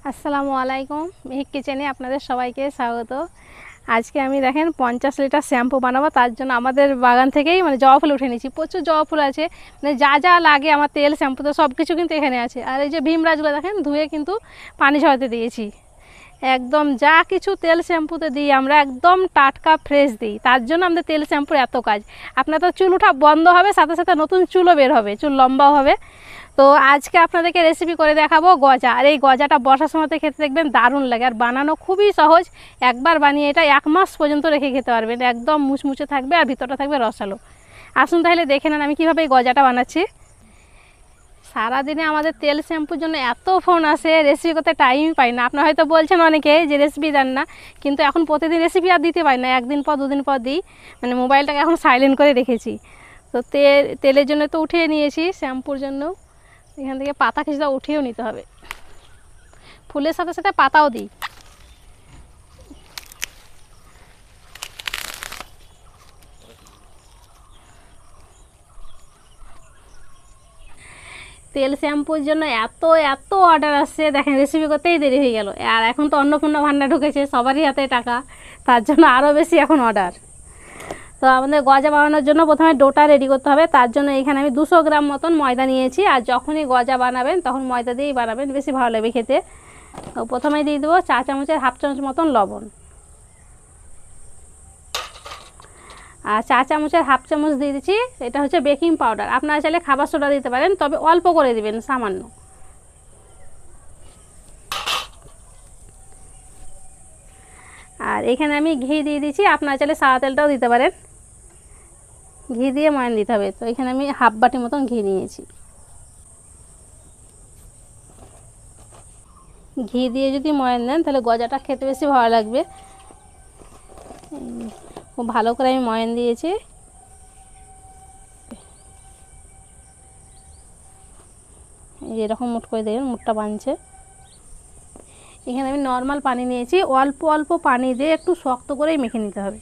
আসসালামু আলাইকুম। মেহেক কিচেনে আপনাদের সবাইকে স্বাগত। আজকে আমি দেখেন 50 লিটার শ্যাম্পু বানাবো। তার জন্য আমাদের বাগান থেকেই জবা ফুল উঠে নিয়েছি। প্রচুর জবা ফুল আছে, যা যা লাগে আমার তেল শ্যাম্পুতে সব কিছু কিন্তু এখানে আছে। আর এই যে ভীমরাজগুলো দেখেন ধুয়ে কিন্তু পানি ঝরাতে দিয়েছি। একদম যা কিছু তেল শ্যাম্পুতে দিই আমরা একদম টাটকা ফ্রেশ দিই। তার জন্য আমাদের তেল শ্যাম্পুর এত কাজ। আপনার তো চুল ওঠা বন্ধ হবে, সাথে সাথে নতুন চুলও বের হবে, চুল লম্বাও হবে। তো আজকে আপনাদেরকে রেসিপি করে দেখাবো গজা। আর এই গজাটা বর্ষার সময়তে খেতে দেখবেন দারুণ লাগে, আর বানানো খুবই সহজ। একবার বানিয়ে এটা 1 মাস পর্যন্ত রেখে খেতে পারবেন, একদম মুচমুচে থাকবে আর ভিতরটা থাকবে রসালো। আসুন তাহলে দেখে নেন আমি কীভাবে এই গজাটা বানাচ্ছি। সারাদিনে আমাদের তেল শ্যাম্পুর জন্য এত ফোন আসে, রেসিপি করতে টাইমই পাই না। আপনারা হয়তো বলছেন অনেকে যে রেসিপি দেন না, কিন্তু এখন প্রতিদিন রেসিপি আর দিতে পারি না, একদিন পর দুদিন পর দিই। মোবাইলটাকে এখন সাইলেন্ট করে রেখেছি। তো তেলের জন্য তো উঠিয়ে নিয়েছি, শ্যাম্পুর জন্য এখান থেকে পাতা কিছুটা উঠিয়েও নিতে হবে। ফুলের সাথে সাথে পাতাও দিই। তেল শ্যাম্পুর জন্য এত এত অর্ডার আসছে, দেখেন রেসিপি করতেই দেরি হয়ে গেল। আর এখন তো অন্নপূর্ণা ভান্ডার ঢুকেছে, সবারই হাতে টাকা, তার জন্য আরও বেশি এখন অর্ডার। তো আমাদের গজা বানানোর জন্য প্রথমে ডোটা রেডি করতে হবে। তার জন্য এখানে আমি 200 গ্রাম মতন ময়দা নিয়েছি। আর যখনই গজা বানাবেন তখন ময়দা দিয়েই বানাবেন, বেশি ভালো লাগবে খেতে। তো প্রথমেই দিয়ে দেবো চা চামচের হাফ চামচ মতন লবণ, আর চা চামচের হাফ চামচ দিয়ে দিচ্ছি এটা হচ্ছে বেকিং পাউডার। আপনারা চাইলে খাবার সোডা দিতে পারেন, তবে অল্প করে দিবেন, সামান্য। আর এখানে আমি ঘি দিয়ে দিচ্ছি, আপনারা চাইলে সাদা তেলটাও দিতে পারেন। ঘি দিয়ে ময়ান দিতে হবে। তো এখানে আমি হাফ বাটি মতন ঘি নিয়েছি। ঘি দিয়ে যদি ময়ান দেন তাহলে গজাটা খেতে বেশি ভালো লাগবে। খুব ভালো করে আমি ময়ান দিয়েছি। এরকম মুঠ করে দেখবেন মুঠটা বানছে। এখানে আমি নর্মাল পানি নিয়েছি, অল্প অল্প পানি দিয়ে একটু শক্ত করেই মেখে নিতে হবে।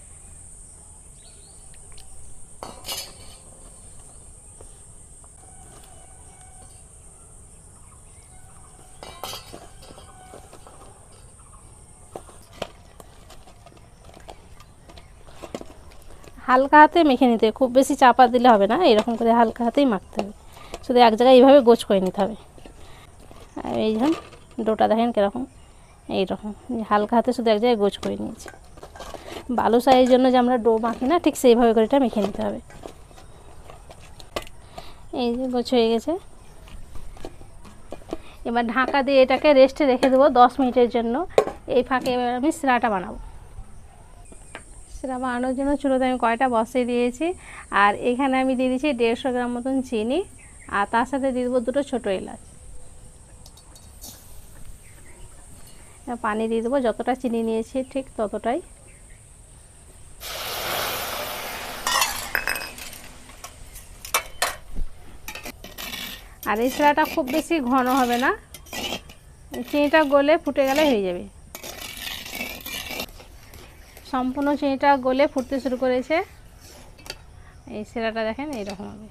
হালকা হাতে মেখে নিতে হবে, খুব বেশি চাপা দিলে হবে না, এরকম করে হালকা হাতেই মাখতে হবে। শুধু এক জায়গায় এইভাবে গোছ করে নিতে হবে। আর এই ধরুন ডোটা দেখেন কীরকম, এইরকম হালকা হাতে শুধু এক জায়গায় গোছ করে নিয়েছি। বালুশাহির জন্য যে আমরা ডো মাখি না, ঠিক সেইভাবে করে এটা মেখে নিতে হবে। এই যে গোছ হয়ে গেছে। এবার ঢাকা দিয়ে এটাকে রেস্টে রেখে দেবো 10 মিনিটের জন্য। এই ফাঁকে এবার আমি সিরাটা বানাবো। সিরা বানানোর জন্য চুলোতে আমি কয়টা বসিয়ে দিয়েছি। আর এখানে আমি দিয়ে দিয়েছি 150 গ্রাম মতন চিনি, আর তার সাথে দিয়ে দেবো 2টো ছোটো এলাচ। পানি দিয়ে দেবো, যতটা চিনি নিয়েছি ঠিক ততটাই। আর এই সিরাটা খুব বেশি ঘন হবে না, চিনিটা গলে ফুটে গেলে হয়ে যাবে। সম্পূর্ণ চিনিটা গলে ফুটতে শুরু করেছে। এই সিরাটা দেখেন এইরকম হবে।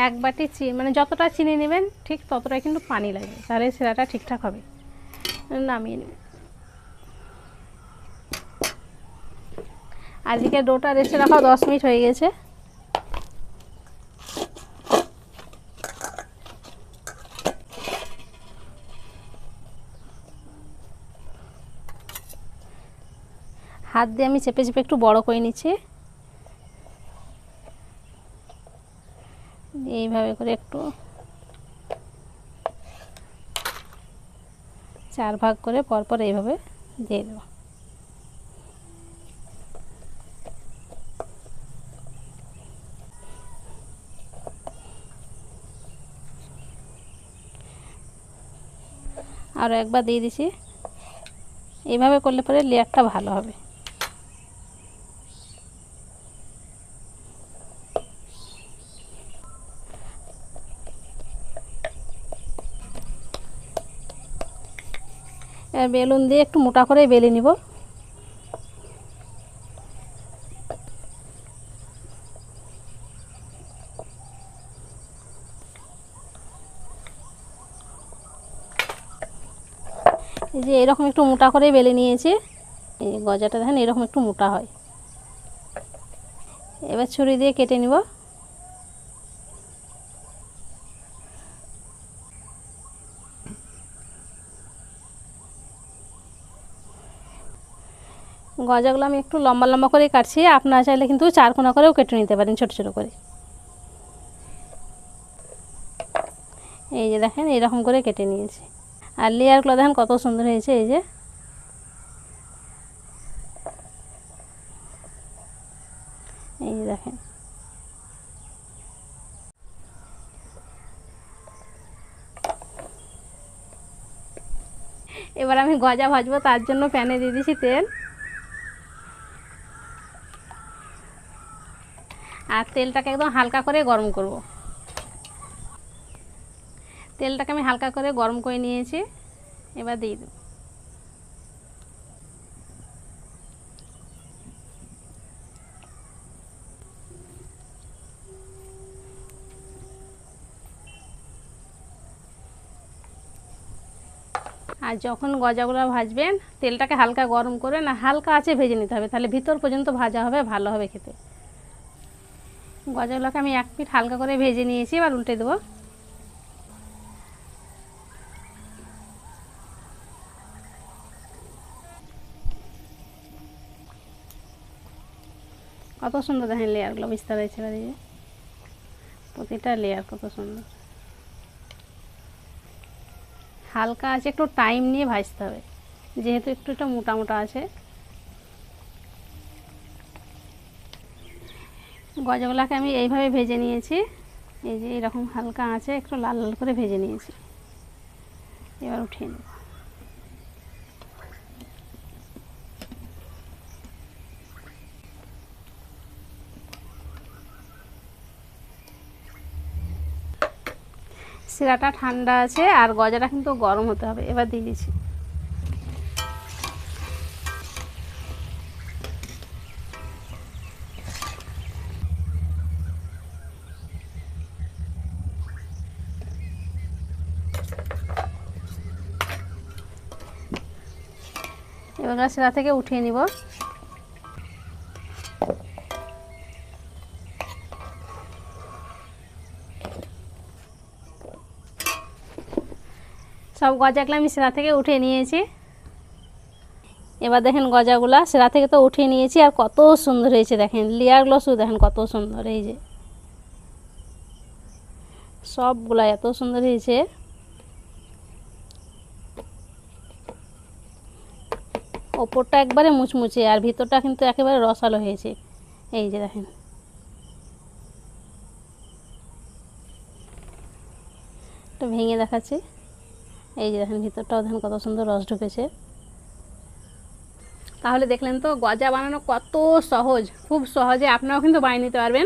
এক বাটি যতটা চিনি নেবেন ঠিক ততটাই কিন্তু পানি লাগবে, তাহলে সিরাটা ঠিকঠাক হবে। নামিয়ে নেব। আজকে ডোটা রেস্টে রাখা 10 মিনিট হয়ে গেছে। হাত দিয়ে আমি চেপে চেপে একটু বড় করে নিচ্ছি। এইভাবে করে একটু 4 ভাগ করে পরপর এইভাবে দিয়ে দেব। আরও একবার দিয়ে দিছি। এইভাবে করলে পরে লেয়ারটা ভালো হবে। বেলুন দিয়ে একটু মোটা করে বেলে নিব। এই যে এরকম একটু মোটা করে বেলে নিয়েছি। এই গজাটা দেখেন এরকম একটু মোটা হয়। এবার ছুরি দিয়ে কেটে নিব। গজাগুলো আমি একটু লম্বা লম্বা করে কাটছি, আপনারা চাইলে কিন্তু চারকোনা করেও কেটে নিতে পারেন ছোট ছোট করে। এই যে দেখেন এরকম করে কেটে নিয়েছি। আর লেয়ারগুলো দেখেন কত সুন্দর হয়েছে। এই যে দেখেন। এবার আমি গজা ভাজবো, তার জন্য প্যানে দিয়ে দিয়েছি তেল। আর তেলটাকে একদম হালকা করে গরম করব। তেলটাকে আমি হালকা করে গরম করে নিয়েছি, এবার দিয়ে দেব। আর যখন গজাগুলো ভাজবেন তেলটাকে হালকা গরম করে না হালকা আঁচে ভেজে নিতে হবে, তাহলে ভিতর পর্যন্ত ভাজা হবে, ভালো হবে খেতে। গজাগুলোকে আমি এক পিঠ হালকা করে ভেজে নিয়েছি, এবার উল্টে দেবো। কত সুন্দর দেখেন লেয়ারগুলো বিস্তার হয়েছে। এবার এই যে প্রতিটা লেয়ার কত সুন্দর। হালকা আছে, একটু টাইম নিয়ে ভাজতে হবে, যেহেতু একটু এটা মোটা মোটা আছে। গজাগুলোকে আমি এইভাবে ভেজে নিয়েছি। এই যে এরকম হালকা আছে, একটু লাল লাল করে ভেজে নিয়েছি। এবার উঠিয়ে নেব। শিরাটা ঠান্ডা আছে আর গজাটা কিন্তু গরম হতে হবে। এবার দিয়ে দিচ্ছি। এবার শিরা থেকে উঠিয়ে নিব। সব গজাগুলো আমি শিরা থেকে উঠিয়ে নিয়েছি। এবার দেখেন গজাগুলা শিরা থেকে তো উঠিয়ে নিয়েছি, আর কত সুন্দর হয়েছে দেখেন। লেয়ারগুলো শুধু দেখেন কত সুন্দর। এই যে সবগুলা এত সুন্দর হয়েছে। ওপরটা একবারে মুচমুচে আর ভিতরটা কিন্তু একেবারে রসালো হয়েছে। এই যে দেখেন। একটু ভেঙে দেখাচ্ছি। এই যে দেখেন ভিতরটাও দেখেন কত সুন্দর রস ঢুকেছে। তাহলে দেখলেন তো গজা বানানো কত সহজ। খুব সহজে আপনারাও কিন্তু বানিয়ে নিতে পারবেন,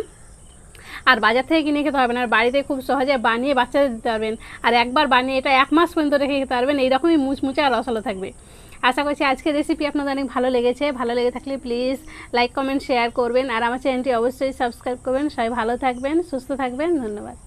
আর বাজার থেকে কিনে খেতে হবে না। আর বাড়িতে খুব সহজে বানিয়ে বাচ্চাদের দিতে পারবেন। আর একবার বানিয়ে এটা 1 মাস পর্যন্ত রেখে খেতে পারবেন। এইরকমই মুচমুচে আর রসালো থাকবে। আশা করছি আজকের রেসিপি আপনাদের অনেক ভালো লেগেছে। ভালো লেগে থাকলে প্লিজ লাইক কমেন্ট শেয়ার করবেন, আর আমার চ্যানেলটি অবশ্যই সাবস্ক্রাইব করবেন। সবাই ভালো থাকবেন, সুস্থ থাকবেন। ধন্যবাদ।